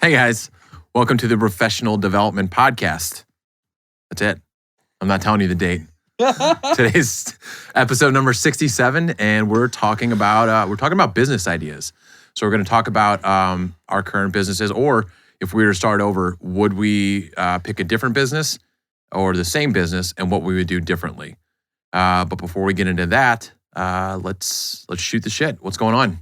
Hey guys, welcome to the Professional Development Podcast. That's it. I'm not telling you the date. Today's episode number 67, and we're talking about business ideas. So we're going to talk about our current businesses, or if we were to start over, would we pick a different business or the same business, and what we would do differently. But before we get into that, let's shoot the shit. What's going on?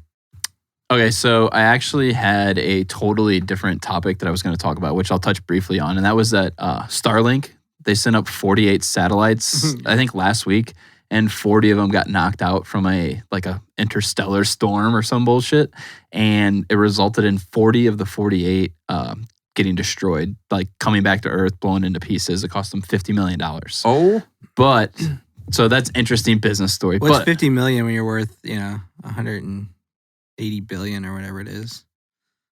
Okay, so I actually had a totally different topic that I was going to talk about, which I'll touch briefly on, and that was that Starlink, they sent up 48 satellites, I think last week, and 40 of them got knocked out from a interstellar storm or some bullshit, and it resulted in 40 of the 48 getting destroyed, like coming back to Earth, blown into pieces. It cost them $50 million. Oh, but so that's interesting business story. What's but, $50 million when you're worth, $180 billion or whatever it is?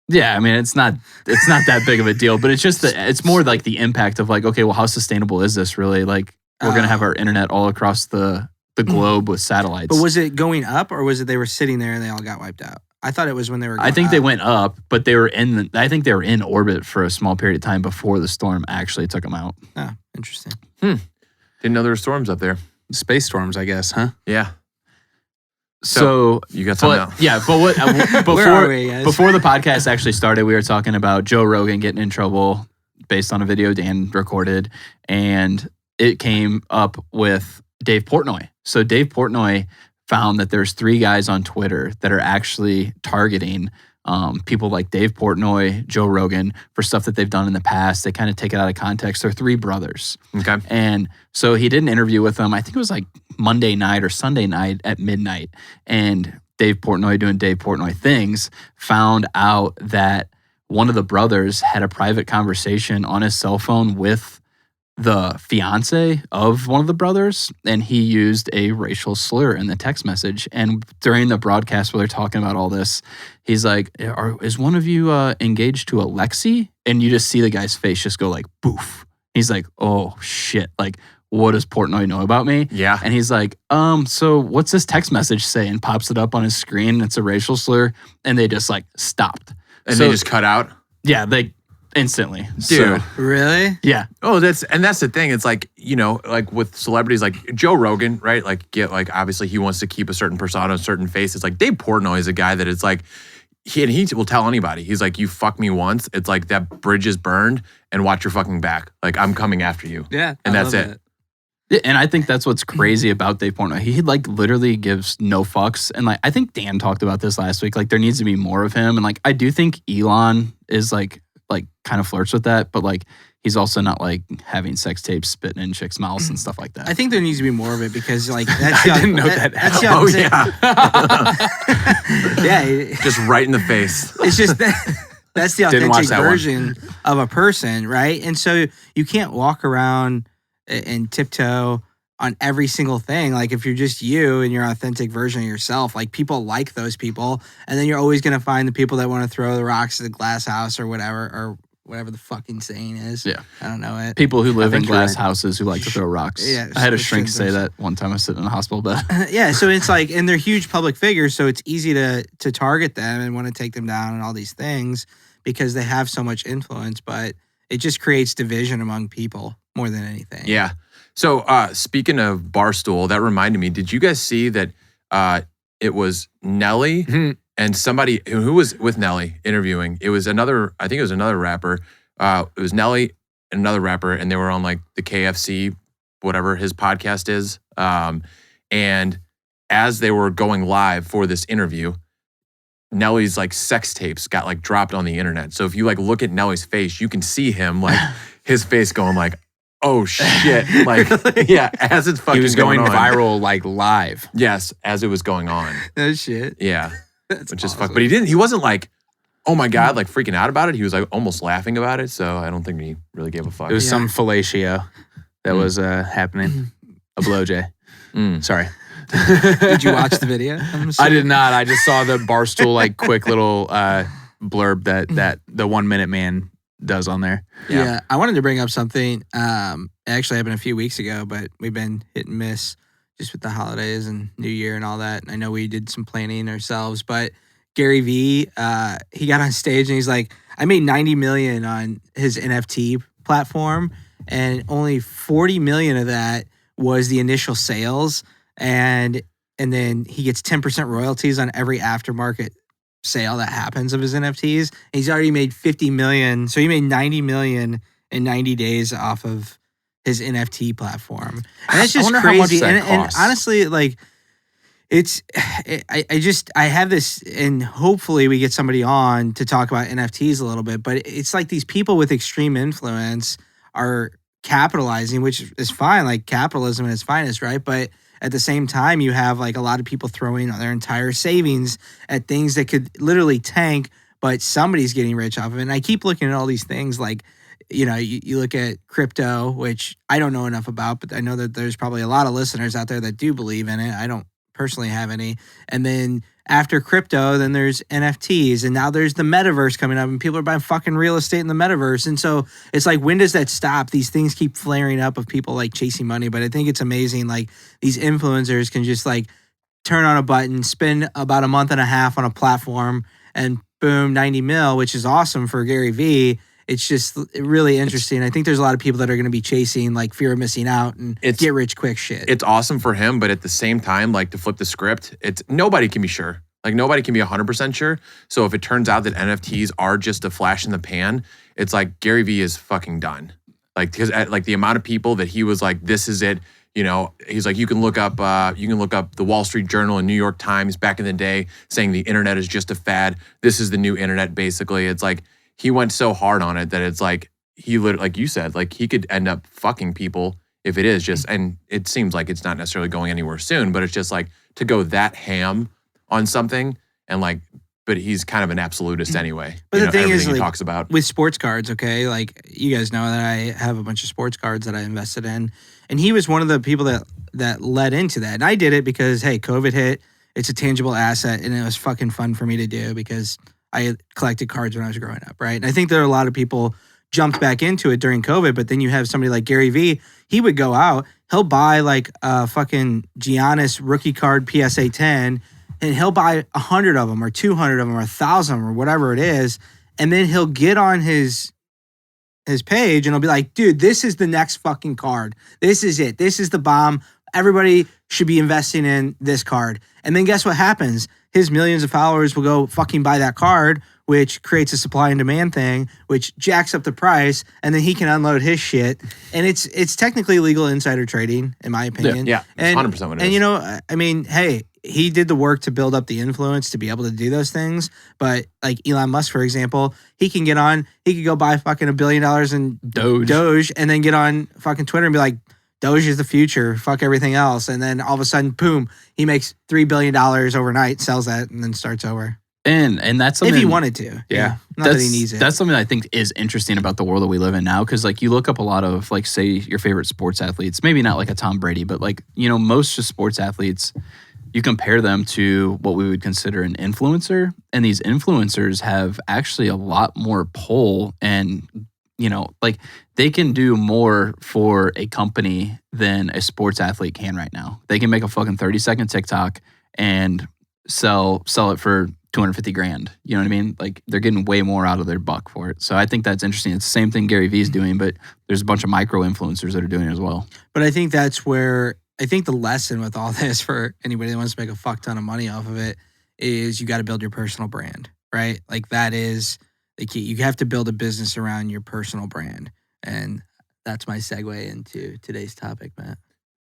Yeah, I mean it's not that big of a deal, but it's just it's more like the impact of like, okay, well, how sustainable is this really? Like we're gonna have our internet all across the globe with satellites. But was it going up, or was it they were sitting there and they all got wiped out? I thought it was when they were going I think up. they went up, but they were in orbit for a small period of time before the storm actually took them out. Oh, interesting. Didn't know there were storms up there. Space storms, I guess, huh? Yeah. So you got something else. Yeah, but what Where are we, guys? before the podcast actually started, we were talking about Joe Rogan getting in trouble based on a video Dan recorded, and it came up with Dave Portnoy. So Dave Portnoy found that there's 3 guys on Twitter that are actually targeting people like Dave Portnoy, Joe Rogan, for stuff that they've done in the past. They kind of take it out of context. They're 3 brothers. Okay. And so he did an interview with them. I think it was like Monday night or Sunday night at midnight. And Dave Portnoy, doing Dave Portnoy things, found out that one of the brothers had a private conversation on his cell phone with the fiance of one of the brothers, and he used a racial slur in the text message. And during the broadcast where they're talking about all this, he's like, is one of you engaged to Alexi? And you just see the guy's face just go like, boof. He's like, oh shit, like, what does Portnoy know about me? Yeah. And he's like, so what's this text message say? And pops it up on his screen. It's a racial slur. And they just like stopped. And they just cut out? Yeah, they instantly. Dude. So, Really? yeah. Oh, that's the thing. It's like, like with celebrities like Joe Rogan, right? Like obviously he wants to keep a certain persona, a certain face. It's like Dave Portnoy is a guy that it's like, he will tell anybody. He's like, you fuck me once. It's like that bridge is burned and watch your fucking back. Like I'm coming after you. Yeah. And I that's love it. Yeah, and I think that's what's crazy about Dave Portnoy. He like literally gives no fucks. And like I think Dan talked about this last week. Like there needs to be more of him. And like I do think Elon is like kind of flirts with that, but like he's also not like having sex tapes spitting in chicks' mouths and stuff like that. I think there needs to be more of it because like that's I didn't know that. That's the Oh, yeah. yeah. Just right in the face. It's just that's the Didn't watch authentic that one. version of a person, right? And so you can't walk around and tiptoe on every single thing. Like if you're just you and your authentic version of yourself, like people like those people, and then you're always going to find the people that want to throw the rocks at the glass house or whatever the fucking saying is. Yeah. I don't know it. People who live in think glass you're right. houses who like to throw rocks. Yeah, I had a so shrink it's say just- that one time I was sitting in a hospital bed. Yeah, so it's like, and they're huge public figures, so it's easy to target them and want to take them down and all these things because they have so much influence, but it just creates division among people more than anything. Yeah. So speaking of Barstool, that reminded me, did you guys see that it was Nelly and somebody who was with Nelly interviewing? I think it was another rapper. It was Nelly and another rapper, and they were on like the KFC, whatever his podcast is. And as they were going live for this interview, Nelly's like sex tapes got like dropped on the internet. So if you like look at Nelly's face, you can see him like his face going like, oh shit. Like, yeah, as it's fucking He was going on. viral like live. Yes, as it was going on. No shit. Yeah. That's Which is awesome. fuck. But he wasn't like, oh my God, like freaking out about it. He was like almost laughing about it. So I don't think he really gave a fuck. It was Yeah. some fellatio that was happening. A blowjay. Sorry. Did you watch the video? I did not. I just saw the Barstool like quick little blurb that the 1 Minute Man does on there. Yeah. I wanted to bring up something. It actually happened a few weeks ago, but we've been hit and miss just with the holidays and New Year and all that. And I know we did some planning ourselves, but Gary Vee, he got on stage and he's like, I made 90 million on his NFT platform, and only 40 million of that was the initial sales, and then he gets 10% royalties on every aftermarket sale that happens of his NFTs. And he's already made 50 million, so he made 90 million in 90 days off of his NFT platform, and it's just crazy. And honestly, like, I have this, and hopefully we get somebody on to talk about NFTs a little bit, but it's like these people with extreme influence are capitalizing, which is fine, like capitalism at its finest, right? But at the same time, you have like a lot of people throwing their entire savings at things that could literally tank, but somebody's getting rich off of it. And I keep looking at all these things like, you look at crypto, which I don't know enough about, but I know that there's probably a lot of listeners out there that do believe in it. I don't personally have any. And then after crypto, then there's NFTs, and now there's the metaverse coming up, and people are buying fucking real estate in the metaverse. And so it's like, when does that stop? These things keep flaring up of people like chasing money, but I think it's amazing. Like, these influencers can just like turn on a button, spend about a month and a half on a platform, and boom, 90 mil, which is awesome for Gary Vee. It's just really interesting. I think there's a lot of people that are going to be chasing like fear of missing out and get rich quick shit. It's awesome for him, but at the same time, like, to flip the script, nobody can be sure. Like, nobody can be 100% sure. So if it turns out that NFTs are just a flash in the pan, it's like Gary Vee is fucking done. Like, because like the amount of people that he was like, this is it. He's like, you can look up the Wall Street Journal and New York Times back in the day saying the internet is just a fad. This is the new internet, basically. It's like, he went so hard on it that it's like, he literally, like you said, like, he could end up fucking people if it is just, and it seems like it's not necessarily going anywhere soon, but it's just like, to go that ham on something, and like, but he's kind of an absolutist anyway. But the thing is, like, he talks about with sports cards, okay, like, you guys know that I have a bunch of sports cards that I invested in, and he was one of the people that led into that. And I did it because, hey, COVID hit, it's a tangible asset, and it was fucking fun for me to do because I collected cards when I was growing up, right? And I think there are a lot of people jumped back into it during COVID, but then you have somebody like Gary Vee, he would go out, he'll buy like a fucking Giannis rookie card PSA 10, and he'll buy 100 of them or 200 of them or 1,000 or whatever it is, and then he'll get on his page and he'll be like, dude, this is the next fucking card. This is it. This is the bomb. Everybody should be investing in this card. And then guess what happens? His millions of followers will go fucking buy that card, which creates a supply and demand thing, which jacks up the price, and then he can unload his shit. And it's technically legal insider trading, in my opinion. Yeah, and 100% what it is. And I mean, hey, he did the work to build up the influence to be able to do those things. But like Elon Musk, for example, he can get on, he could go buy fucking $1 billion in Doge and then get on fucking Twitter and be like, Doge is the future. Fuck everything else. And then all of a sudden, boom, he makes $3 billion overnight, sells that, and then starts over. And that's something, if he wanted to. Yeah. Not that he needs it. That's something I think is interesting about the world that we live in now. Because like, you look up a lot of, like, say your favorite sports athletes, maybe not like a Tom Brady, but like, most just sports athletes, you compare them to what we would consider an influencer. And these influencers have actually a lot more pull, and like, they can do more for a company than a sports athlete can right now. They can make a fucking 30-second TikTok and sell it for $250,000. You know what I mean? Like, they're getting way more out of their buck for it. So I think that's interesting. It's the same thing Gary Vee's doing, but there's a bunch of micro influencers that are doing it as well. But I think that's where, I think the lesson with all this for anybody that wants to make a fuck ton of money off of it is you got to build your personal brand, right? Like, that is the key. You have to build a business around your personal brand. And that's my segue into today's topic, Matt.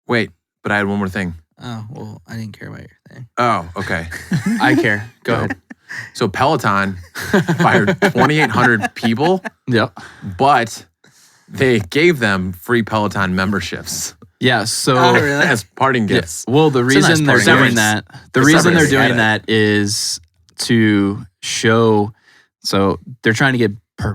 Wait, but I had one more thing. Oh, well, I didn't care about your thing. Oh, okay. I care. Go ahead. So Peloton fired 2,800 people. Yep. But they gave them free Peloton memberships. Yeah, so as parting gifts. Yeah. Well, the reason they're doing that, is to show. So they're trying to get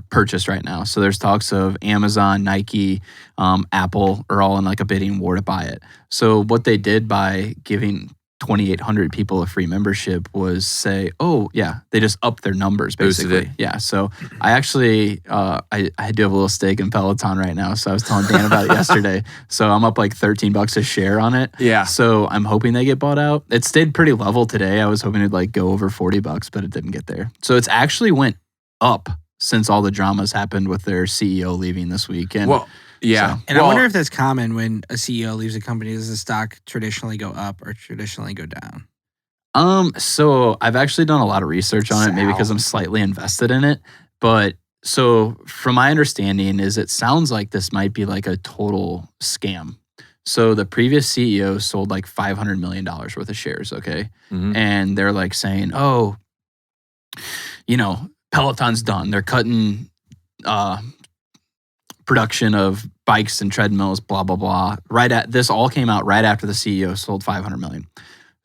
purchased right now. So there's talks of Amazon, Nike, Apple are all in like a bidding war to buy it. So what they did by giving 2,800 people a free membership was say, oh yeah, they just upped their numbers basically. Yeah. So I actually, I do have a little stake in Peloton right now. So I was telling Dan about it yesterday. So I'm up like $13 a share on it. Yeah. So I'm hoping they get bought out. It stayed pretty level today. I was hoping it'd like go over $40, but it didn't get there. So it's actually went up since all the dramas happened with their CEO leaving this week. And Well, yeah. And I wonder if that's common when a CEO leaves a company. Does the stock traditionally go up or traditionally go down? So I've actually done a lot of research on it, maybe because I'm slightly invested in it. But so from my understanding is it sounds like this might be like a total scam. So the previous CEO sold like $500 million worth of shares, okay? Mhm. And they're like saying, oh, Peloton's done. They're cutting production of bikes and treadmills, blah, blah, blah. This all came out right after the CEO sold $500 million.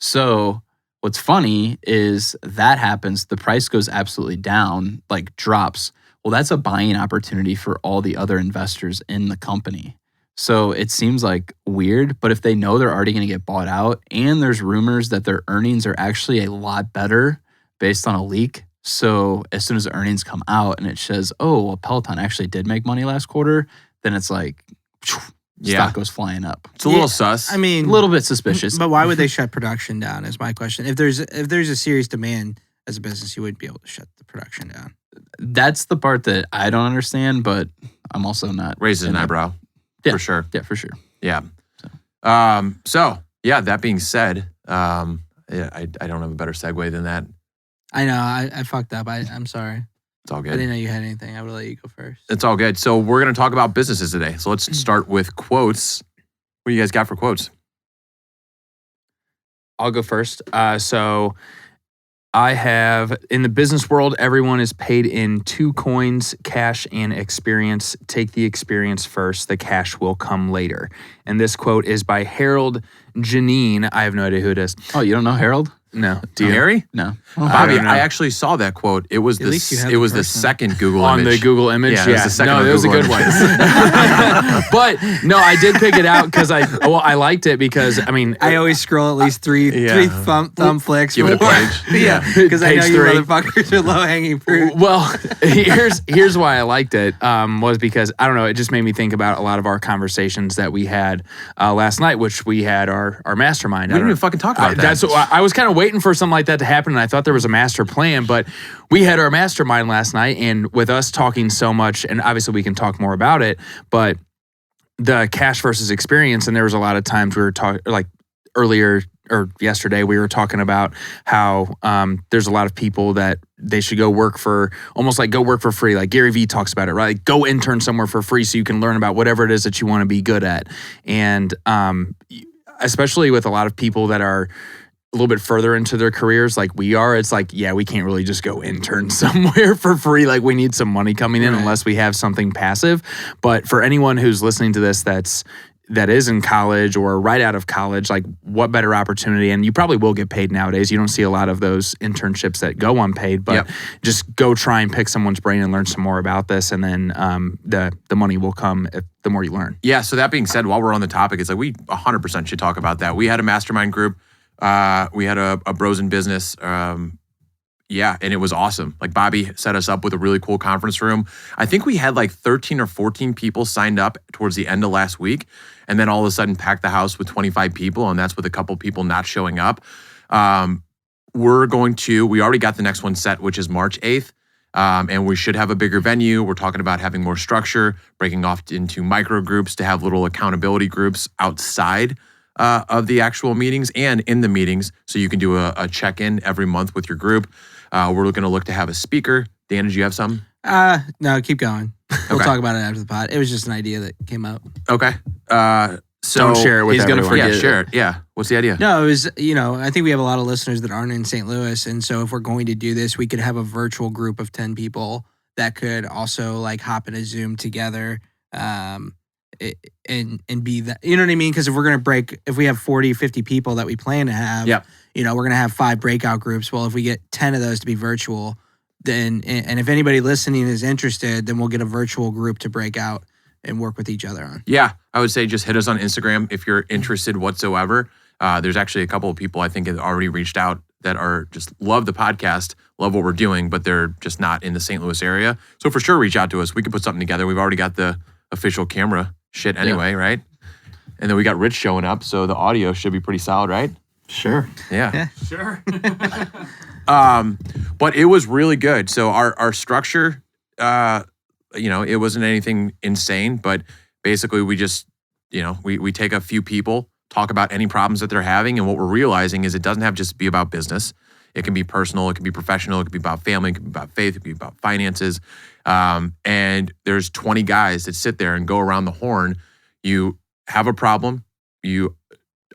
So what's funny is that happens, the price goes absolutely down, like drops. Well, that's a buying opportunity for all the other investors in the company. So it seems like weird, but if they know they're already going to get bought out and there's rumors that their earnings are actually a lot better based on a leak. So as soon as the earnings come out and it says, oh, well, Peloton actually did make money last quarter, then it's like, stock goes flying up. It's a little sus. I mean, A little bit suspicious. But why would they shut production down? Is my question. If there's a serious demand as a business, you wouldn't be able to shut the production down. That's the part that I don't understand, but I'm also not. Raises an eyebrow. Yeah. For sure. Yeah, for sure. Yeah. So yeah, that being said, I don't have a better segue than that. I know. I fucked up. I'm sorry. It's all I good. didn't know you had anything. I would let you go first. It's all good. So we're going to talk about businesses today. So let's start with quotes. What do you guys got for quotes? I'll go first. So I have, in the business world, everyone is paid in 2 coins, cash and experience. Take the experience first. The cash will come later. And this quote is by Harold Janine. I have no idea who it is. Oh, you don't know Harold? No. Do you, Harry? No. Bobby, don't know. I actually saw that quote. It was least you have the the the person. second Google On image. the Google image? Yeah, it was the second no, on it was a Google good one. image. But no, I did pick it out because I liked it because, I mean, I always scroll at least three thumb flicks. Give it a before- page. Yeah, because I Page know you 3. motherfuckers are low hanging fruit. well, here's why I liked it was because, I don't know, it just made me think about a lot of our conversations that we had last night, which we had our mastermind. We didn't even fucking talk about that. That's what, I was kind of waiting for something like that to happen, and I thought there was a master plan, but we had our mastermind last night, and with us talking so much, and obviously we can talk more about it, but the cash versus experience, and there was a lot of times we were talking, like earlier or yesterday, we were talking about how there's a lot of people that they should go work for, almost like go work for free. Like Gary Vee talks about it, right? Like go intern somewhere for free so you can learn about whatever it is that you want to be good at. And especially with a lot of people that are a little bit further into their careers like we are, it's like, yeah, we can't really just go intern somewhere for free. Like we need some money coming in unless we have something passive. But for anyone who's listening to this that is in college or right out of college, like what better opportunity? And you probably will get paid nowadays. You don't see a lot of those internships that go unpaid, but just go try and pick someone's brain and learn some more about this. And then the money will come the more you learn. Yeah, so that being said, while we're on the topic, it's like we 100% should talk about that. We had a mastermind group. We had a bros in business. And it was awesome. Like Bobby set us up with a really cool conference room. I think we had like 13 or 14 people signed up towards the end of last week. And then all of a sudden packed the house with 25 people. And that's with a couple people not showing up. We already got the next one set, which is March 8th. And we should have a bigger venue. We're talking about having more structure, breaking off into micro groups to have little accountability groups outside of the actual meetings and in the meetings. So you can do a check-in every month with your group. We're going to look to have a speaker. Dan, did you have some? No, keep going. We'll Okay. talk about it after the pod. It was just an idea that came up. Okay. So Don't share it with he's gonna everyone. forget Yeah, it. share it. Yeah. What's the idea? No, it was, I think we have a lot of listeners that aren't in St. Louis. And so if we're going to do this, we could have a virtual group of 10 people that could also like hop in a Zoom together and be that, you know what I mean? Because if we have 40, 50 people that we plan to have, Yep. we're going to have 5 breakout groups. Well, if we get 10 of those to be virtual, then, and if anybody listening is interested, then we'll get a virtual group to break out and work with each other on. Yeah, I would say just hit us on Instagram if you're interested whatsoever. There's actually a couple of people I think have already reached out that are just love the podcast, love what we're doing, but they're just not in the St. Louis area. So for sure, reach out to us. We can put something together. We've already got the official camera shit anyway, right? And then we got Rich showing up, so the audio should be pretty solid, right? Sure. Yeah. Sure. But it was really good. So our structure it wasn't anything insane, but basically we just, we take a few people, talk about any problems that they're having. And what we're realizing is it doesn't have just to be about business. It can be personal, it can be professional, it can be about family, it can be about faith, it can be about finances. And there's 20 guys that sit there and go around the horn. You have a problem, you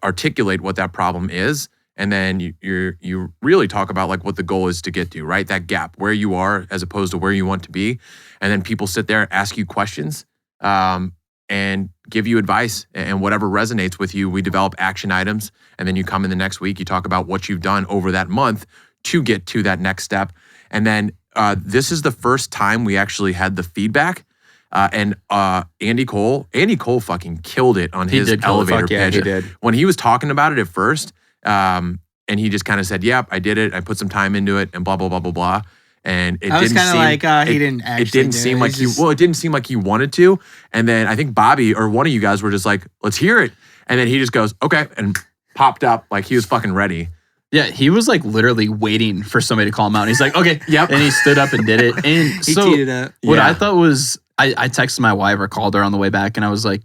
articulate what that problem is, and then you really talk about like what the goal is to get to, right? That gap, where you are as opposed to where you want to be. And then people sit there, ask you questions, and give you advice, and whatever resonates with you, we develop action items. And then you come in the next week, you talk about what you've done over that month to get to that next step. And then this is the first time we actually had the feedback. And Andy Cole fucking killed it on his elevator pitch. He did. When he was talking about it at first, and he just kind of said, yep, I did it. I put some time into it and blah, blah, blah, blah, blah. And it didn't seem like he didn't actually it didn't seem like it didn't seem like he wanted to. And then I think Bobby or one of you guys were just like, let's hear it. And then he just goes, okay, and popped up like he was fucking ready. Yeah, he was like literally waiting for somebody to call him out. And he's like, okay, yep. And he stood up and did it. And He so teed it up. what I thought was, I texted my wife or called her on the way back, and I was like,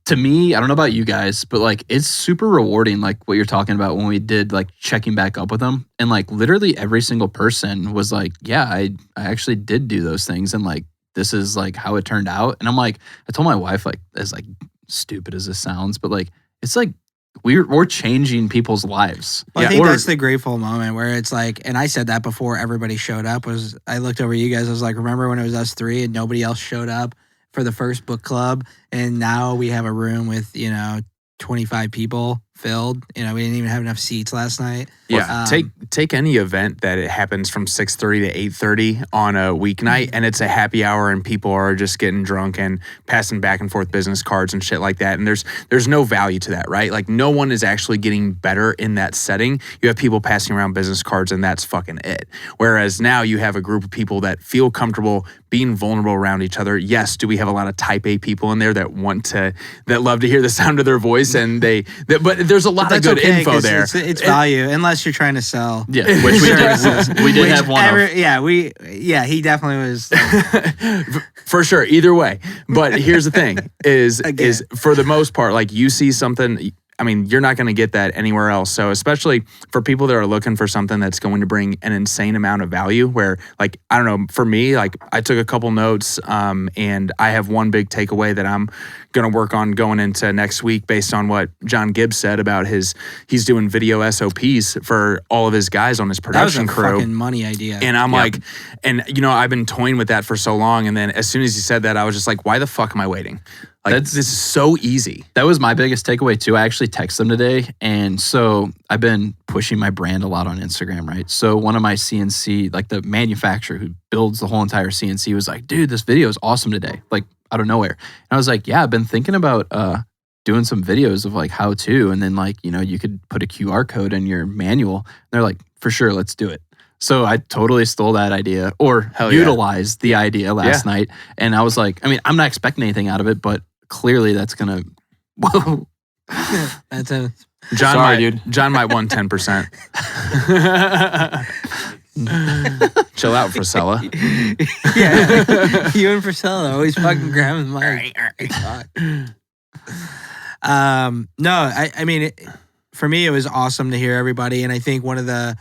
to me, I don't know about you guys, but like it's super rewarding, like what you're talking about when we did like checking back up with them. And like literally every single person was like, yeah, I actually did do those things. And like, this is like how it turned out. And I'm like, I told my wife, like, as like stupid as this sounds, but like, it's like, we're changing people's lives. Well, I think that's the grateful moment where it's like, and I said that before everybody showed up, was I looked over you guys, I was like, remember when it was us three and nobody else showed up for the first book club, and now we have a room with 25 people filled. We didn't even have enough seats last night. Yeah. Take any event that it happens from 6:30 to 8:30 on a weeknight, and it's a happy hour, and people are just getting drunk and passing back and forth business cards and shit like that. And there's no value to that, right? Like no one is actually getting better in that setting. You have people passing around business cards, and that's fucking it. Whereas now you have a group of people that feel comfortable being vulnerable around each other. Yes, do we have a lot of type A people in there that love to hear the sound of their voice, and but there's a lot of good info there. It's value, unless you're trying to sell. Yeah, which we did have one of. He definitely was. For sure, either way. But here's the thing, is for the most part, like you see something, I mean, you're not going to get that anywhere else. So especially for people that are looking for something that's going to bring an insane amount of value, where like, I don't know, for me, like I took a couple notes and I have one big takeaway that I'm going to work on going into next week based on what John Gibbs said about he's doing video SOPs for all of his guys on his production crew. That was a fucking money idea. And I'm like, and I've been toying with that for so long. And then as soon as he said that, I was just like, why the fuck am I waiting? Like, this is so easy. That was my biggest takeaway too. I actually texted them today. And so I've been pushing my brand a lot on Instagram, right? So one of my CNC, like the manufacturer who builds the whole entire CNC, was like, dude, this video is awesome today. Like out of nowhere. And I was like, yeah, I've been thinking about doing some videos of like how to, and then like, you could put a QR code in your manual. And they're like, for sure, let's do it. So I totally stole that idea, or utilized the idea last night. And I was like, I mean, I'm not expecting anything out of it, but clearly that's going to, whoa. That's a... John might want 10%. Chill out, Priscilla. Yeah, you and Priscilla always fucking grabbing the mic. No, I mean, for me, it was awesome to hear everybody, and I think one of the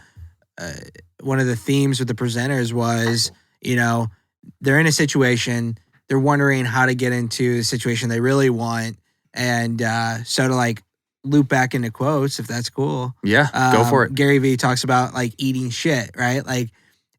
themes with the presenters was, they're in a situation, they're wondering how to get into the situation they really want, and so to like loop back into quotes, if that's cool. Yeah, go for it. Gary Vee talks about like eating shit, right? Like,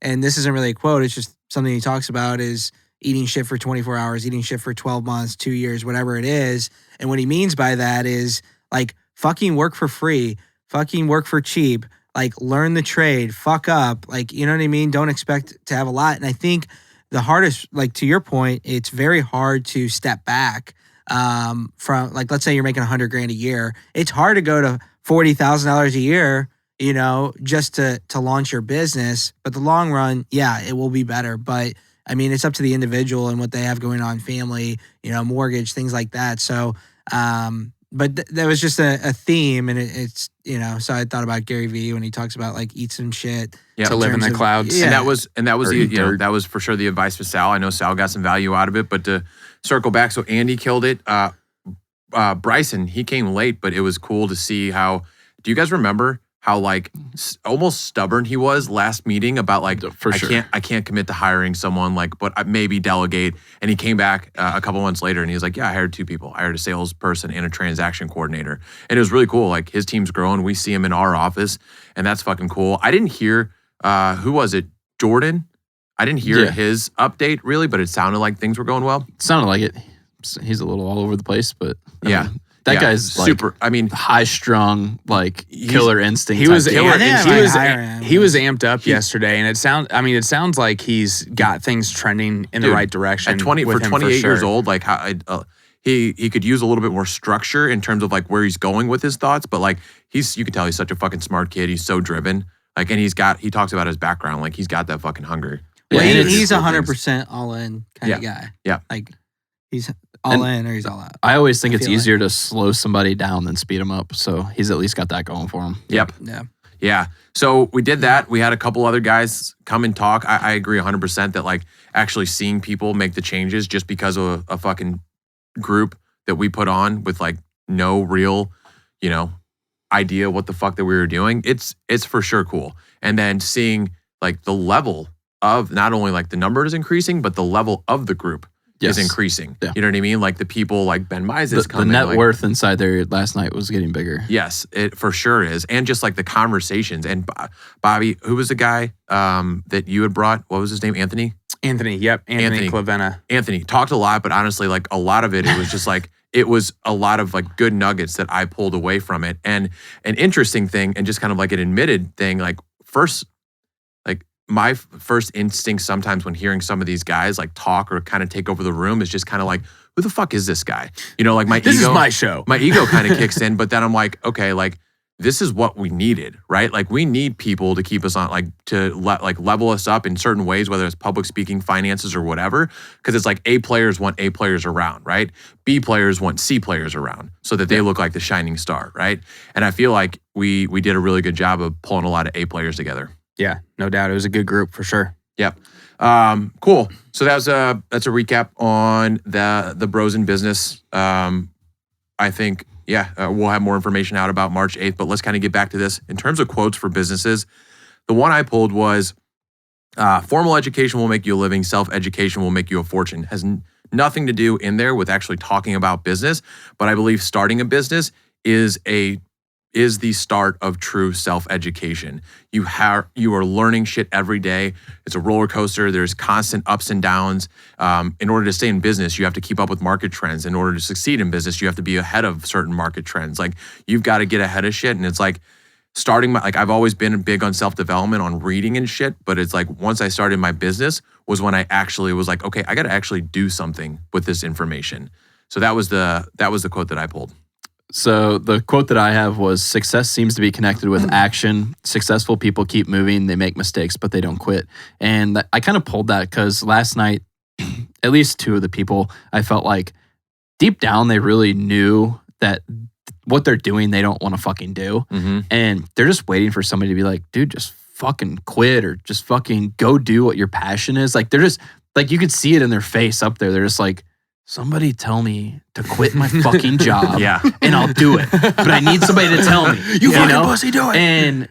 and this isn't really a quote, it's just something he talks about is eating shit for 24 hours, eating shit for 12 months, 2 years, whatever it is. And what he means by that is like fucking work for free, fucking work for cheap, like learn the trade, fuck up. Like, you know what I mean? Don't expect to have a lot. And I think the hardest, like to your point, it's very hard to step back from, like, let's say you're making $100,000 a year. It's hard to go to $40,000 a year, just to launch your business. But the long run, yeah, it will be better. But I mean, it's up to the individual and what they have going on, family, mortgage, things like that. So, that was just a theme, and it's so I thought about Gary Vee when he talks about like eat some shit Yeah. To live in the clouds. Yeah. And that was Or the, eat dirt. that was for sure the advice for Sal. I know Sal got some value out of it, but to circle back, so Andy killed it. Bryson, he came late, but it was cool to see how. Do you guys remember how like almost stubborn he was last meeting about like For sure. I can't commit to hiring someone like, but I maybe delegate. And he came back a couple months later and he was like, yeah, I hired 2 people. I hired a salesperson and a transaction coordinator, and it was really cool. Like his team's growing. We see him in our office, and that's fucking cool. I didn't hear who was it, Jordan. I didn't hear Yeah. his update really, but it sounded like things were going well. It sounded like it. He's a little all over the place, but I Yeah. mean, that Yeah, guy's like super. I mean, high strung, like He's- killer instinct. He was type killer guy. instinct. I think I might hire him. he was amped up yesterday, and it sounds like he's got things trending in the Dude, right direction. at 20 with for him 28 years sure. old, like how he could use a little bit more structure in terms of like where he's going with his thoughts, but like you can tell he's such a fucking smart kid. He's so driven. Like, and he talks about his background. Like he's got that fucking hunger. Well, Yeah, and it's- he's 100% all in kind of guy. Yeah. Like he's all in or he's all out. I always think I it's feel like- easier to slow somebody down than speed them up. So he's at least got that going for him. Yep. Yeah. Yeah. So we did that. We had a couple other guys come and talk. I agree 100% that like actually seeing people make the changes just because of a fucking group that we put on with like no real, idea what the fuck that we were doing. It's for sure cool. And then seeing like the level of not only like the number is increasing, but the level of the group Yes. is increasing. Yeah. You know what I mean? Like the people like Ben Mize The, is the coming. net like, worth inside there last night was getting bigger. Yes, it for sure is. And just like the conversations. And Bobby, who was the guy that you had brought? What was his name? Anthony? Anthony Clavenna. Anthony talked a lot, but honestly, like a lot of it was just like, it was a lot of like good nuggets that I pulled away from it. And an interesting thing, and just kind of like an admitted thing, like my first instinct sometimes when hearing some of these guys like talk or kind of take over the room is just kind of like, who the fuck is this guy? Like my This ego. is my show. My ego kind of kicks in, but then I'm like, okay, like this is what we needed, right? Like we need people to keep us on, like to level us up in certain ways, whether it's public speaking, finances, or whatever. Because it's like A players want A players around, right? B players want C players around, so that they look like the shining star, right? And I feel like we did a really good job of pulling a lot of A players together. Yeah, no doubt. It was a good group for sure. Yep. Cool. So that's a recap on the Bros in Business. I think, we'll have more information out about March 8th, but let's kind of get back to this. In terms of quotes for businesses, the one I pulled was, formal education will make you a living, self-education will make you a fortune. Has nothing to do in there with actually talking about business, but I believe starting a business is the start of true self-education. You are learning shit every day. It's a roller coaster. There's constant ups and downs. In order to stay in business, you have to keep up with market trends. In order to succeed in business, you have to be ahead of certain market trends. Like you've got to get ahead of shit. And it's like I've always been big on self-development, on reading and shit. But it's like once I started my business was when I actually was like, okay, I got to actually do something with this information. So that was the quote that I pulled. So the quote that I have was, success seems to be connected with action. Successful people keep moving. They make mistakes, but they don't quit. And I kind of pulled that because last night, at least 2 of the people, I felt like deep down, they really knew that what they're doing, they don't want to fucking do. Mm-hmm. And they're just waiting for somebody to be like, dude, just fucking quit or just fucking go do what your passion is. Like they're just like, you could see it in their face up there. They're just like, somebody tell me to quit my fucking job Yeah. and I'll do it. But I need somebody to tell me. You fucking pussy, do it. And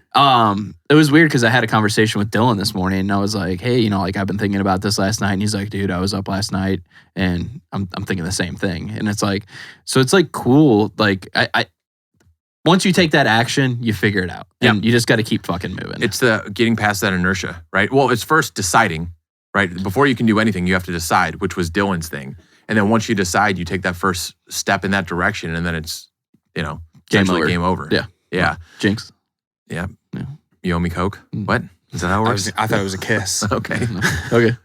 it was weird because I had a conversation with Dylan this morning and I was like, hey, like I've been thinking about this last night. And he's like, dude, I was up last night and I'm thinking the same thing. And it's like, so it's like cool. Like I once you take that action, you figure it out. And you just got to keep fucking moving. It's the getting past that inertia, right? Well, it's first deciding, right? Before you can do anything, you have to decide, which was Dylan's thing. And then once you decide, you take that first step in that direction, and then it's, essentially game over. Yeah. Yeah. Jinx. Yeah. Yeah. You owe me Coke? What? Is that how it works? I thought it was a kiss. Okay. Okay.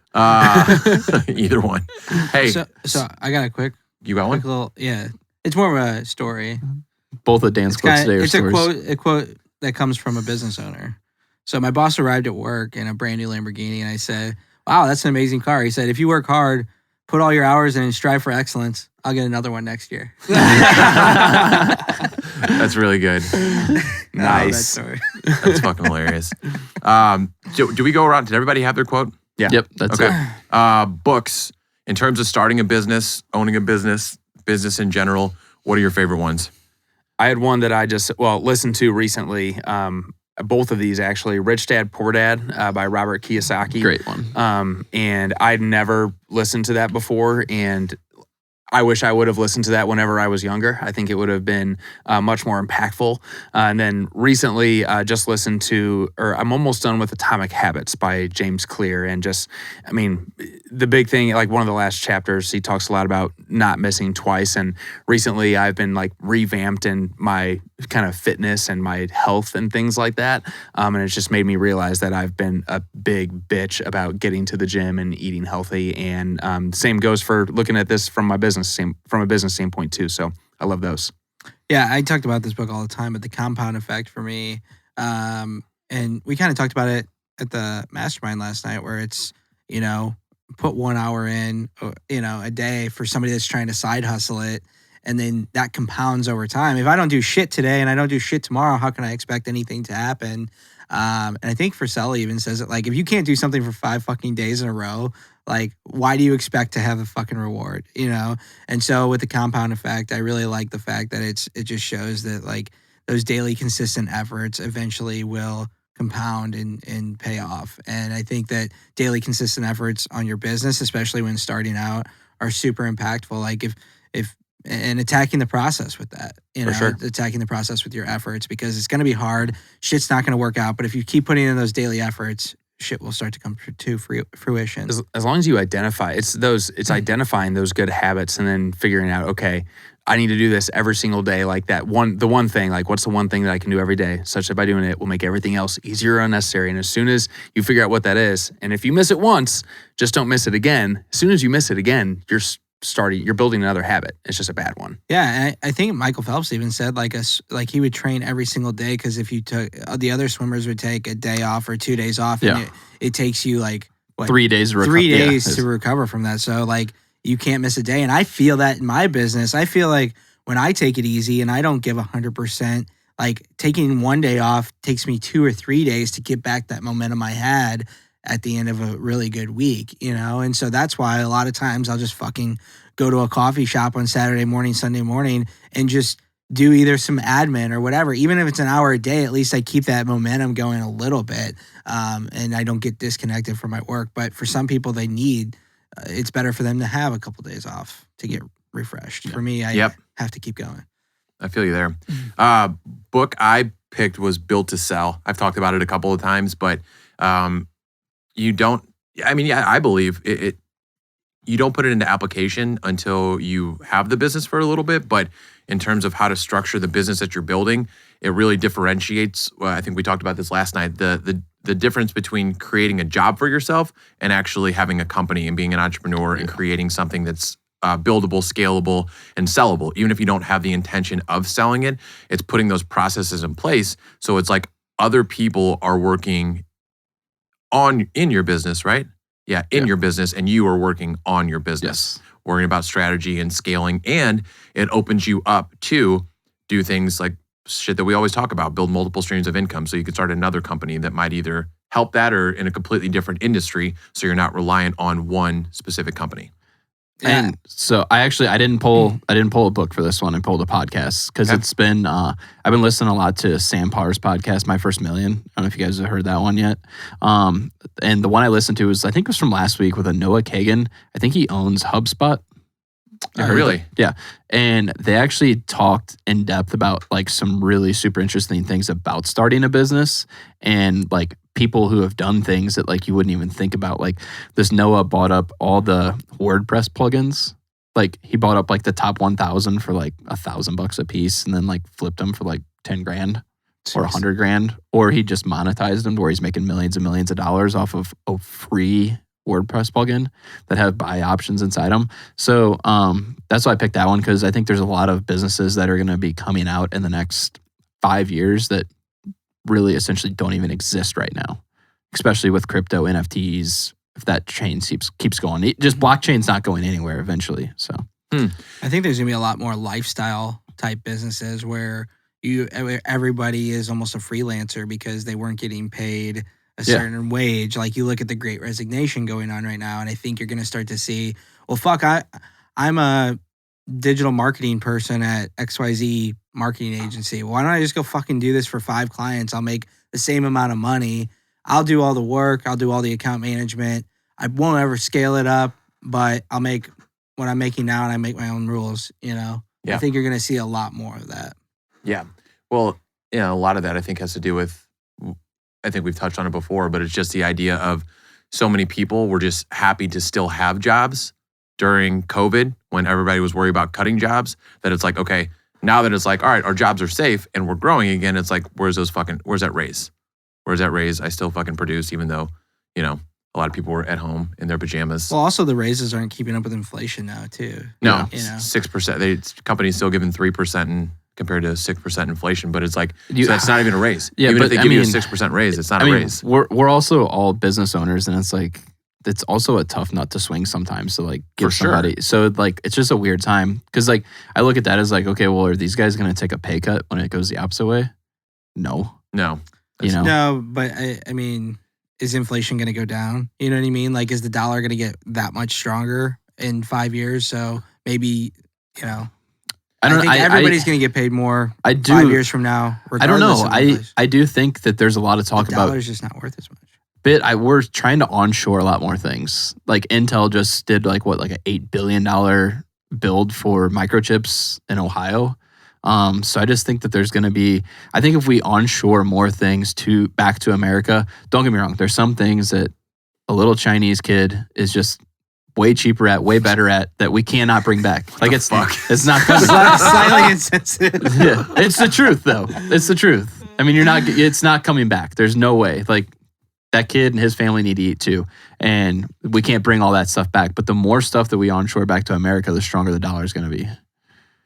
Either one. Hey, So I got a quick you got one? little, it's more of a story. Both of Dan's quotes today are It's stories. a quote that comes from a business owner. So my boss arrived at work in a brand new Lamborghini, and I said, "Wow, that's an amazing car." He said, "If you work hard, put all your hours in and strive for excellence. I'll get another one next year. That's really good. Nice. That's fucking hilarious. Do we go around? Did everybody have their quote? Yeah. Yep, that's it. Books, in terms of starting a business, owning a business in general, what are your favorite ones? I had one that I just listened to recently. Both of these actually, Rich Dad Poor Dad by Robert Kiyosaki. Great one. And I'd never listened to that before, and I wish I would have listened to that whenever I was younger. I think it would have been much more impactful. And then recently, just listened to, or I'm almost done with Atomic Habits by James Clear. And just, I mean, the big thing, like one of the last chapters, he talks a lot about not missing twice. And recently, I've been like revamped in my kind of fitness and my health and things like that. And it's just made me realize that I've been a big bitch about getting to the gym and eating healthy. And same goes for looking at this from a business standpoint too. So I love those. Yeah, I talked about this book all the time, but the compound effect for me, and we kind of talked about it at the mastermind last night, where it's, put 1 hour in, a day for somebody that's trying to side hustle it. And then that compounds over time. If I don't do shit today and I don't do shit tomorrow, how can I expect anything to happen? And I think Frisella even says it, like, if you can't do something for 5 fucking days in a row, like, why do you expect to have a fucking reward, And so with the compound effect, I really like the fact that it just shows that, like, those daily consistent efforts eventually will compound and pay off. And I think that daily consistent efforts on your business, especially when starting out, are super impactful. Like if and attacking the process with that, For sure. attacking the process with your efforts, because it's going to be hard. Shit's not going to work out. But if you keep putting in those daily efforts, shit will start to come to fruition. As long as you identify, it's identifying those good habits and then figuring out, okay, I need to do this every single day. Like the one thing, like what's the one thing that I can do every day, such that by doing it will make everything else easier or unnecessary. And as soon as you figure out what that is, and if you miss it once, just don't miss it again. As soon as you miss it again, you're building another habit. It's just a bad one. Yeah, and I think Michael Phelps even said like he would train every single day, because if you took, the other swimmers would take a day off or 2 days off, and it takes you like 3 days to recover. 3 days to recover from that. So like you can't miss a day. And I feel that in my business. I feel like when I take it easy and I don't give 100%, like taking 1 day off takes me 2 or 3 days to get back that momentum I had at the end of a really good week, And so that's why a lot of times I'll just fucking go to a coffee shop on Saturday morning, Sunday morning, and just do either some admin or whatever. Even if it's an hour a day, at least I keep that momentum going a little bit, and I don't get disconnected from my work. But for some people, it's better for them to have a couple days off to get refreshed. For me, I have to keep going. I feel you there. Book I picked was Built to Sell. I've talked about it a couple of times, but I believe it. You don't put it into application until you have the business for a little bit, but in terms of how to structure the business that you're building, it really differentiates. Well, I think we talked about this last night, the difference between creating a job for yourself and actually having a company and being an entrepreneur and creating something that's buildable, scalable, and sellable. Even if you don't have the intention of selling it, it's putting those processes in place. So it's like other people are working in your business, right? Yeah, in your business, and you are working on your business, worrying about strategy and scaling, and it opens you up to do things like shit that we always talk about, build multiple streams of income, so you can start another company that might either help that or in a completely different industry, so you're not reliant on one specific company. And so I didn't pull a book for this one. I pulled a podcast because it's been I've been listening a lot to Sam Parr's podcast, My First Million. I don't know if you guys have heard that one yet. And the one I listened to was from last week with a Noah Kagan. I think he owns HubSpot. Really? Yeah. And they actually talked in depth about like some really super interesting things about starting a business and like people who have done things that like you wouldn't even think about. Like this Noah bought up all the WordPress plugins. Like he bought up like the top 1,000 for like $1,000 a piece and then like flipped them for like 10 grand or 100 grand. Or he just monetized them to where he's making millions and millions of dollars off of a free WordPress plugin that have buy options inside them. So that's why I picked that one, because I think there's a lot of businesses that are going to be coming out in the next 5 years that really essentially don't even exist right now, especially with crypto, NFTs, if that chain keeps going. Just blockchain's not going anywhere eventually. So I think there's gonna be a lot more lifestyle type businesses where everybody is almost a freelancer because they weren't getting paid a certain wage. Like you look at the Great Resignation going on right now, and I think you're gonna start to see, well, fuck, I'm a digital marketing person at XYZ marketing agency. Why don't I just go fucking do this for 5 clients? I'll make the same amount of money. I'll do all the work. I'll do all the account management. I won't ever scale it up, but I'll make what I'm making now, and I make my own rules, you know? Yeah. I think you're going to see a lot more of that. Yeah. Well, a lot of that I think has to do with, I think we've touched on it before, but it's just the idea of so many people were just happy to still have jobs during COVID when everybody was worried about cutting jobs, that it's like, okay, now that it's like, all right, our jobs are safe and we're growing again, it's like, where's that raise? Where's that raise? I still fucking produce, even though, a lot of people were at home in their pajamas. Well, also the raises aren't keeping up with inflation now, too. No, you know? 6%. Companies still giving 3% compared to 6% inflation, but it's like, so that's not even a raise. Yeah, even but if they give you a 6% raise, it's not a raise. We're also all business owners, and it's like, it's also a tough nut to swing sometimes to like give somebody. So like, it's just a weird time. Cause like, I look at that as like, okay, well, are these guys going to take a pay cut when it goes the opposite way? No. No. No, but I mean, is inflation going to go down? You know what I mean? Like, is the dollar going to get that much stronger in 5 years? So maybe, I think everybody's going to get paid more 5 years from now. I don't know. I do think that there's a lot of talk the about. Dollar's just not worth as much. We're trying to onshore a lot more things. Like Intel just did like an $8 billion build for microchips in Ohio. So I just think that there's going to be, I think if we onshore more things back to America, don't get me wrong, there's some things that a little Chinese kid is just way cheaper at, way better at, that we cannot bring back. Like it's not slightly insensitive. Yeah, it's the truth though. It's the truth. I mean, it's not coming back. There's no way. Like that kid and his family need to eat too. And we can't bring all that stuff back. But the more stuff that we onshore back to America, the stronger the dollar is going to be.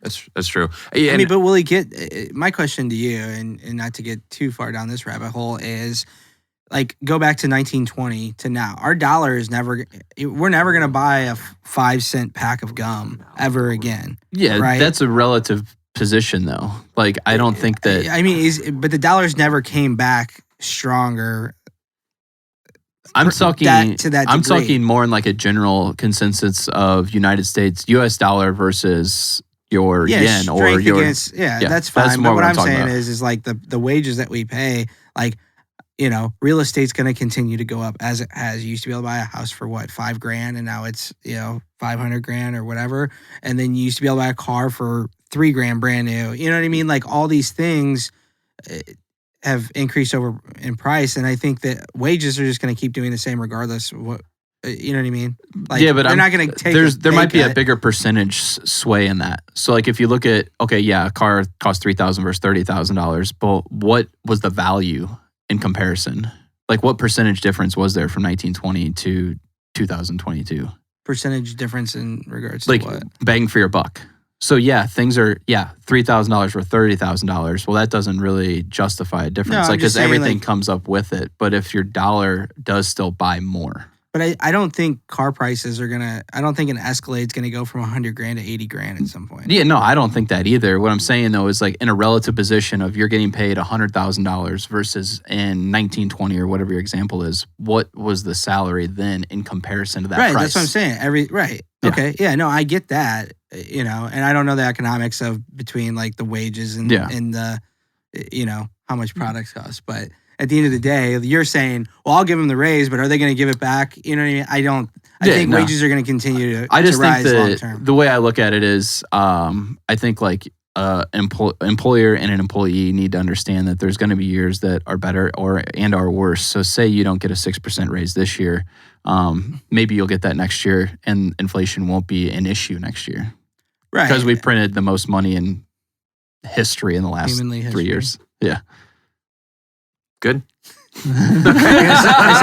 That's true. Yeah, I mean, but will he get, my question to you, and not to get too far down this rabbit hole, is like, go back to 1920 to now. Our dollar is we're never going to buy a 5-cent pack of gum ever again. Yeah, right? That's a relative position though. Like, I don't think that. I mean, but the dollars never came back stronger. I'm talking to that degree. I'm talking more in like a general consensus of United States US dollar versus your yen or your against, that's fine. But what I'm saying is like the wages that we pay, like, real estate's going to continue to go up as it has. You used to be able to buy a house for what, $5,000, and now it's $500,000 or whatever. And then you used to be able to buy a car for $3,000 brand new. You know what I mean? Like all these things have increased over in price, and I think that wages are just going to keep doing the same regardless of what. You know what I mean? Like, yeah, but they're not going to take. There might be a bigger percentage sway in that. So, like, if you look at, a car costs $3,000 versus $30,000, but what was the value in comparison? Like, what percentage difference was there from 1920 to 2022? Percentage difference in regards to like what? Bang for your buck. So things are $3,000 or $30,000. Well, that doesn't really justify a difference, because everything comes up with it. But if your dollar does still buy more. But I don't think car prices are gonna. I don't think an Escalade's gonna go from $100,000 to $80,000 at some point. Yeah, no, I don't think that either. What I'm saying though is like in a relative position of you're getting paid $100,000 versus in 1920 or whatever your example is. What was the salary then in comparison to that right, price? That's what I'm saying. Yeah. Okay. Yeah. No, I get that. And I don't know the economics of between like the wages and the, how much products cost, but. At the end of the day, you're saying, well, I'll give them the raise, but are they going to give it back? You know what I mean? I think wages are going to continue to rise long term. The way I look at it is, I think like employer and an employee need to understand that there's going to be years that are better and are worse. So say you don't get a 6% raise this year, maybe you'll get that next year, and inflation won't be an issue next year. Right. Because we printed the most money in history in the last 3 years. Yeah. Good. I said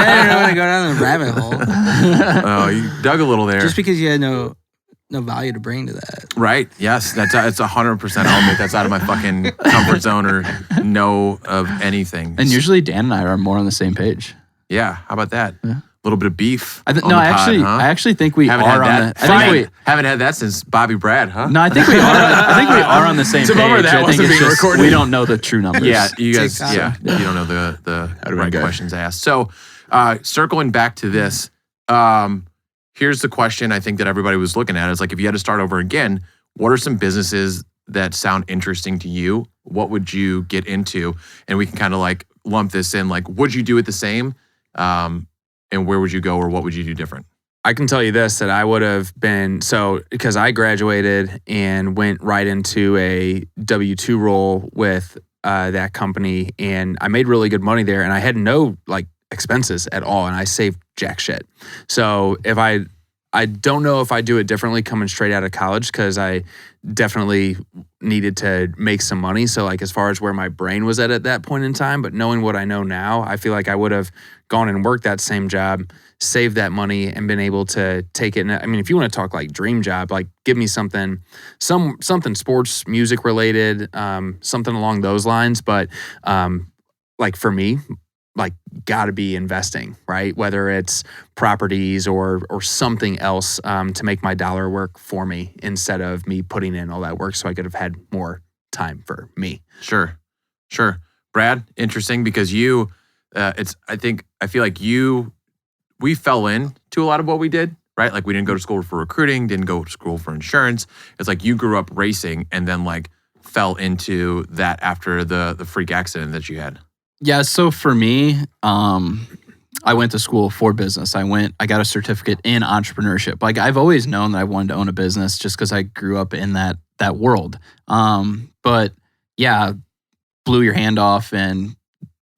I don't want to go down the rabbit hole. Oh, you dug a little there. Just because you had no value to bring to that. Right. Yes. It's 100% element that's out of my fucking comfort zone or know of anything. And usually Dan and I are more on the same page. Yeah. How about that? Yeah. little bit of beef. I actually think we haven't are had on that. the. Haven't had that since Bobby Brad, huh? No, I think we are. I think we are on the same It's a page. bummer that I think wasn't it's being just recorded. we don't know the true numbers. Yeah, you guys. Takes time. Yeah, you don't know the been right good. questions asked. So, circling back to this, here's the question I think that everybody was looking at. Is like, if you had to start over again, what are some businesses that sound interesting to you? What would you get into? And we can kind of like lump this in. Like, would you do it the same? And where would you go, or what would you do different? I can tell you this, that I would have been, because I graduated and went right into a W-2 role with that company, and I made really good money there, and I had no like expenses at all, and I saved jack shit. So if I don't know if I do it differently coming straight out of college, because I definitely needed to make some money. So like as far as where my brain was at that point in time, but knowing what I know now, I feel like I would have gone and worked that same job, saved that money, and been able to take it. And I mean, if you want to talk like dream job, like give me something sports, music related, something along those lines. But like for me, like got to be investing, right? Whether it's properties or something else to make my dollar work for me instead of me putting in all that work, so I could have had more time for me. Sure. Brad, interesting, because you, I feel like we fell into a lot of what we did, right? Like we didn't go to school for recruiting, didn't go to school for insurance. It's like you grew up racing and then like fell into that after the freak accident that you had. Yeah, so for me, I went to school for business. I got a certificate in entrepreneurship. Like I've always known that I wanted to own a business just because I grew up in that world. But yeah, blew your hand off and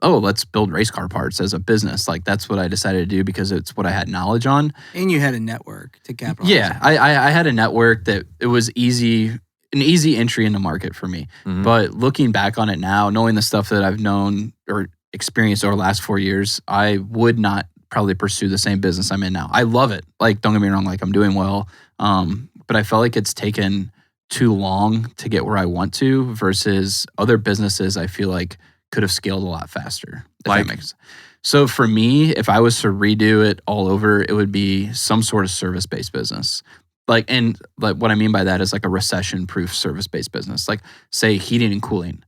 let's build race car parts as a business. Like that's what I decided to do because it's what I had knowledge on. And you had a network to capitalize. Yeah, I had a network that it was an easy entry into market for me. Mhm. But looking back on it now, knowing the stuff that I've known or experienced over the last 4 years, I would not probably pursue the same business I'm in now. I love it. Like, don't get me wrong, like I'm doing well. But I felt like it's taken too long to get where I want to versus other businesses I feel like could have scaled a lot faster. If Like? that makes sense. So for me, if I was to redo it all over, it would be some sort of service-based business. Like what I mean by that is like a recession-proof service-based business. Like say heating and cooling.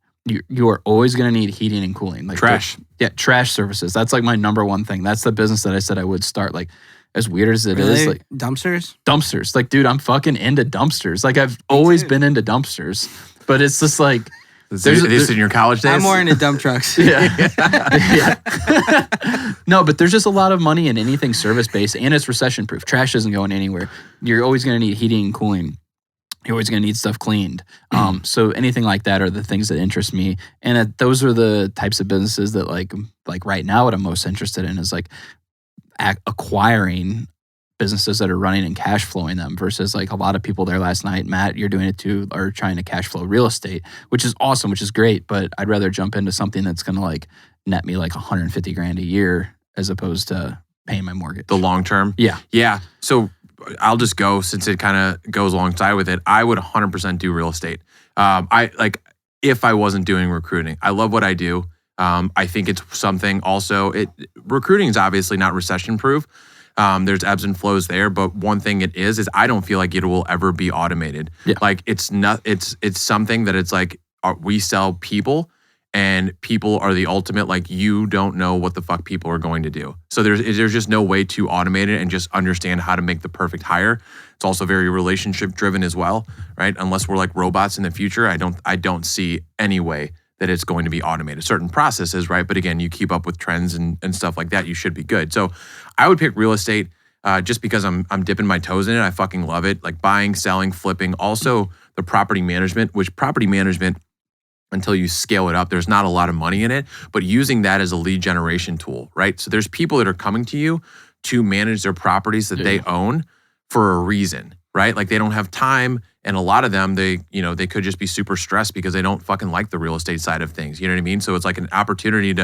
You are always going to need heating and cooling. Like Trash. Trash services. That's like my number one thing. That's the business that I said I would start. Like as weird as it is, like Dumpsters? Like dude, I'm fucking into dumpsters. Like I've always been into dumpsters, but it's just like This in your college days? I'm more into dump trucks. Yeah. No, but there's just a lot of money in anything service-based, and it's recession-proof. Trash isn't going anywhere. You're always going to need heating and cooling. You're always going to need stuff cleaned. So anything like that are the things that interest me. And those are the types of businesses that like right now what I'm most interested in is like acquiring businesses that are running and cash flowing them versus like a lot of people there last night. Matt, you're doing it too, are trying to cash flow real estate, which is awesome, which is great. But I'd rather jump into something that's going to like net me like $150,000 a year as opposed to paying my mortgage. The long term? Yeah. Yeah. So I'll just go since it kind of goes alongside with it. I would 100% do real estate. If I wasn't doing recruiting. I love what I do. I think it's something also, recruiting is obviously not recession proof. There's ebbs and flows there, but one thing it is I don't feel like it will ever be automated. Yeah. Like it's something that it's like we sell people, and people are the ultimate. Like you don't know what the fuck people are going to do. So there's just no way to automate it and just understand how to make the perfect hire. It's also very relationship driven as well, right? Unless we're like robots in the future, I don't see any way that it's going to be automated. Certain processes, right? But again, you keep up with trends and stuff like that, you should be good. So I would pick real estate just because I'm dipping my toes in it. I fucking love it. Like buying, selling, flipping. Also the property management, which property management, until you scale it up, there's not a lot of money in it, but using that as a lead generation tool, right? So there's people that are coming to you to manage their properties that they own for a reason, right? Like they don't have time. And a lot of them, they could just be super stressed because they don't fucking like the real estate side of things. You know what I mean? So it's like an opportunity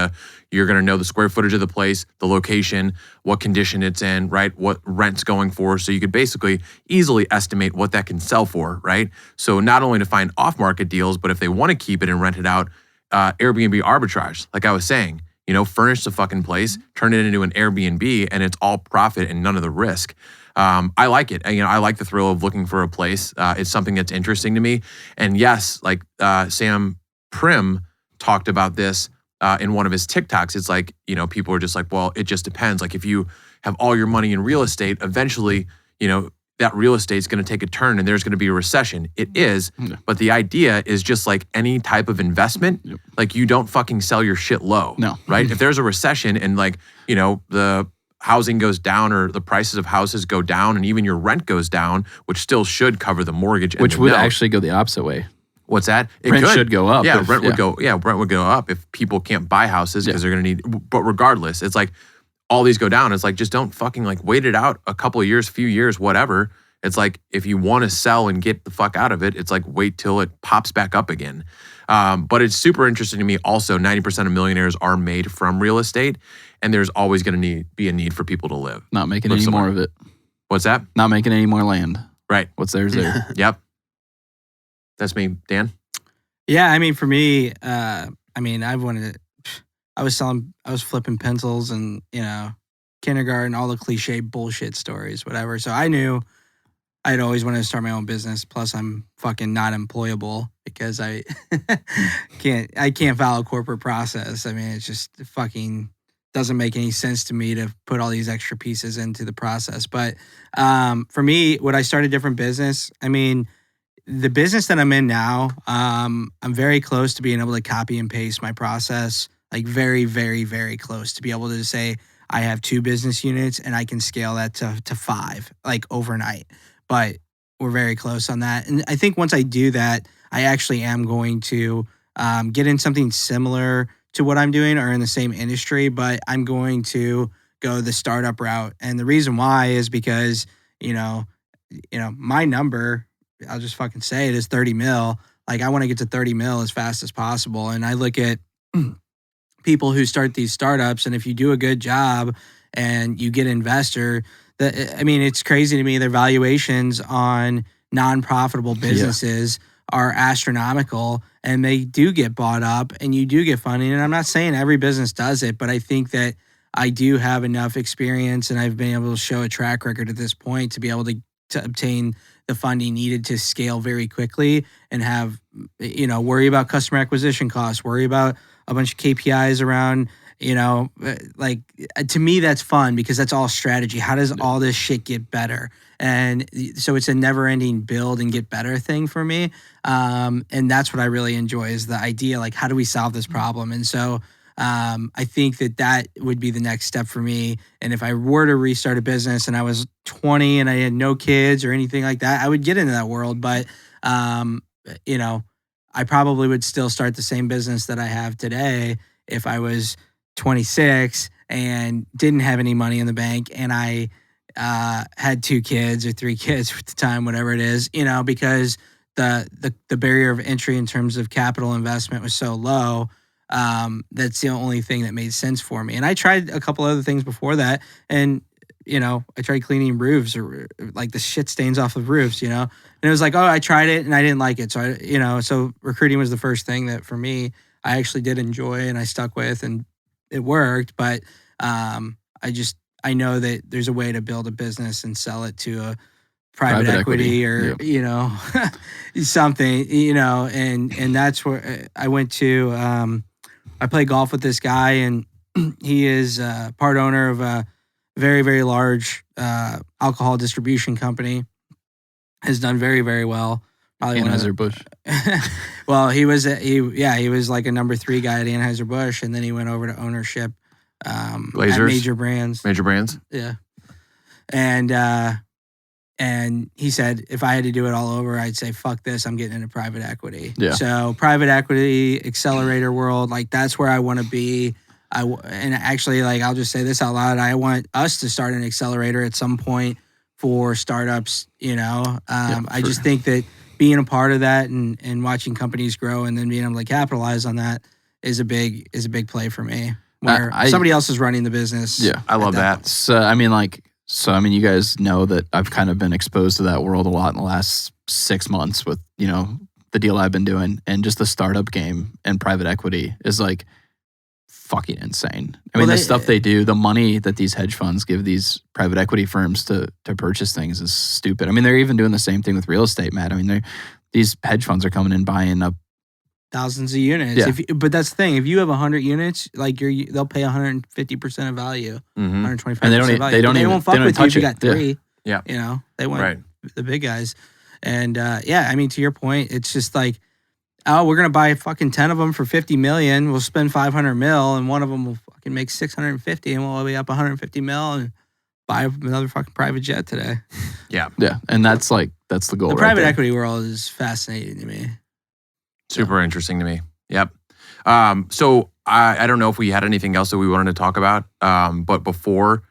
you're going to know the square footage of the place, the location, what condition it's in, right? What rent's going for. So you could basically easily estimate what that can sell for, right? So not only to find off-market deals, but if they want to keep it and rent it out, Airbnb arbitrage, like I was saying, furnish the fucking place, turn it into an Airbnb, and it's all profit and none of the risk. I like it. I like the thrill of looking for a place. It's something that's interesting to me. And yes, like Sam Prim talked about this in one of his TikToks. It's like, people are just like, well, it just depends. Like if you have all your money in real estate, eventually, that real estate is going to take a turn and there's going to be a recession. It is, but the idea is just like any type of investment, like you don't fucking sell your shit low, right? If there's a recession and like, the housing goes down or the prices of houses go down and even your rent goes down, which still should cover the mortgage. Which would actually go the opposite way. What's that? Rent should go up. Yeah, rent would go up if people can't buy houses because they're going to need, but regardless, it's like all these go down. It's like, just don't fucking like wait it out a couple of years, few years, whatever. It's like, if you want to sell and get the fuck out of it, it's like, wait till it pops back up again. But it's super interesting to me also, 90% of millionaires are made from real estate and there's always going to be a need for people to live. Not making any more of it. What's that? Not making any more land. Right. What's theirs there. Yep. That's me. Dan? Yeah, I mean, for me, I was flipping pencils and, kindergarten, all the cliche bullshit stories, whatever. So I knew I'd always wanted to start my own business. Plus I'm fucking not employable because I can't follow a corporate process. I mean, it's just fucking doesn't make any sense to me to put all these extra pieces into the process. But for me, would I start a different business? I mean, the business that I'm in now, I'm very close to being able to copy and paste my process, like very, very, very close to be able to say I have 2 business units and I can scale that to 5, like overnight. But we're very close on that. And I think once I do that, I actually am going to get in something similar to what I'm doing or in the same industry, but I'm going to go the startup route. And the reason why is because, my number, I'll just fucking say it, is 30 mil. Like I want to get to 30 mil as fast as possible. And I look at people who start these startups, and if you do a good job and you get an investor, it's crazy to me. Their valuations on non-profitable businesses are astronomical, and they do get bought up and you do get funding. And I'm not saying every business does it, but I think that I do have enough experience and I've been able to show a track record at this point to be able to obtain the funding needed to scale very quickly and have, worry about customer acquisition costs, worry about a bunch of KPIs around, to me, that's fun because that's all strategy. How does all this shit get better? And so it's a never ending build and get better thing for me. And that's what I really enjoy is the idea, like, how do we solve this problem? And so I think that would be the next step for me. And if I were to restart a business and I was 20 and I had no kids or anything like that, I would get into that world. But, I probably would still start the same business that I have today if I was 26 and didn't have any money in the bank and I had 2 kids or 3 kids at the time, whatever it is, because the barrier of entry in terms of capital investment was so low. That's the only thing that made sense for me. And I tried a couple other things before that. And, I tried cleaning roofs or like the shit stains off of roofs, and it was like, oh, I tried it and I didn't like it. So so recruiting was the first thing that for me, I actually did enjoy and I stuck with and it worked. But, I know that there's a way to build a business and sell it to a private equity or, something, and that's where I went to, I played golf with this guy and he is part owner of a very, very large alcohol distribution company, has done very, very well. Anheuser-Busch. Well, he was like a number 3 guy at Anheuser-Busch, and then he went over to ownership at Major Brands. Major Brands? Yeah. And he said, if I had to do it all over, I'd say, fuck this, I'm getting into private equity. Yeah. So private equity, accelerator world, like that's where I want to be. And actually, like, I'll just say this out loud. I want us to start an accelerator at some point for startups, I just think that being a part of that and watching companies grow and then being able to capitalize on that is a big play for me. Where somebody else is running the business. Yeah, I love that. So, you guys know that I've kind of been exposed to that world a lot in the last 6 months with, the deal I've been doing, and just the startup game and private equity is like fucking insane. I Well, mean, the they- stuff they do, the money that these hedge funds give these private equity firms to purchase things is stupid. I mean, they're even doing the same thing with real estate, Matt. I mean, these hedge funds are coming in buying up. Thousands of units. Yeah. But that's the thing. If you have 100 units, like they'll pay 150% of value, Mhm. 125% And they of don't value. they don't But even won't fuck they don't with you if touch you it. got 3. Yeah. You know, they want Right. the big guys. And I mean, to your point, it's just like, oh, we're gonna buy fucking 10 of them for 50 million. We'll spend 500 mil, and one of them will fucking make 650, and we'll be up 150 mil and buy another fucking private jet today. Yeah, and that's the goal. The right private there. equity world is fascinating to me. Super interesting to me. Yep. So I don't know if we had anything else that we wanted to talk about. But before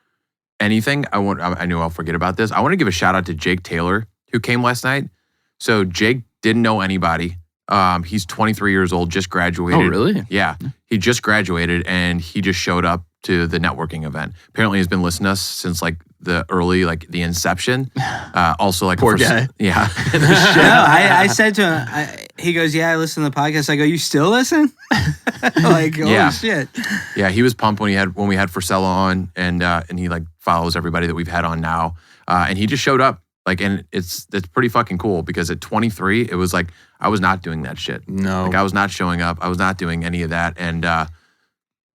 anything, I knew I'll forget about this. I want to give a shout out to Jake Taylor, who came last night. So Jake didn't know anybody. He's 23 years old, just graduated. Oh, really? Yeah. He just graduated and he just showed up to the networking event. Apparently he's been listening to us since like the early, like the inception. Also like Poor guy. Yeah. No, I said to him, he goes, yeah, I listen to the podcast. I go, you still listen? Like, holy Yeah. shit. Yeah, he was pumped when we had Frisella on, and he like follows everybody that we've had on now, and he just showed up. Like, and it's pretty fucking cool because at 23, it was like I was not doing that shit. No. Like I was not showing up. I was not doing any of that. And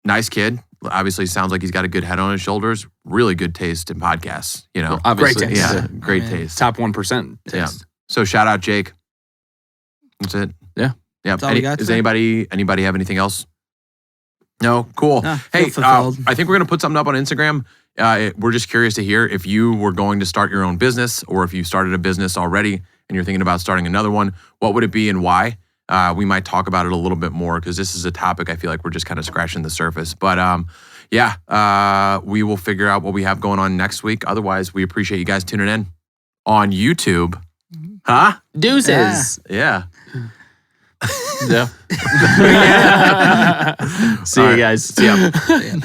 nice kid. Obviously, sounds like he's got a good head on his shoulders. Really good taste in podcasts. You know, Obviously, Great taste. yeah, great man. taste. Top 1%. Yeah. So shout out Jake. That's it. Yeah. Yeah. That's all we got Does today. anybody have anything else? No. Cool. No, Hey, feel fulfilled. I think we're gonna put something up on Instagram. We're just curious to hear if you were going to start your own business, or if you started a business already and you're thinking about starting another one. What would it be and why? We might talk about it a little bit more because this is a topic I feel like we're just kind of scratching the surface. But we will figure out what we have going on next week. Otherwise, we appreciate you guys tuning in on YouTube. Huh? Deuces. Yeah. Yeah. See you guys. See ya. Yeah.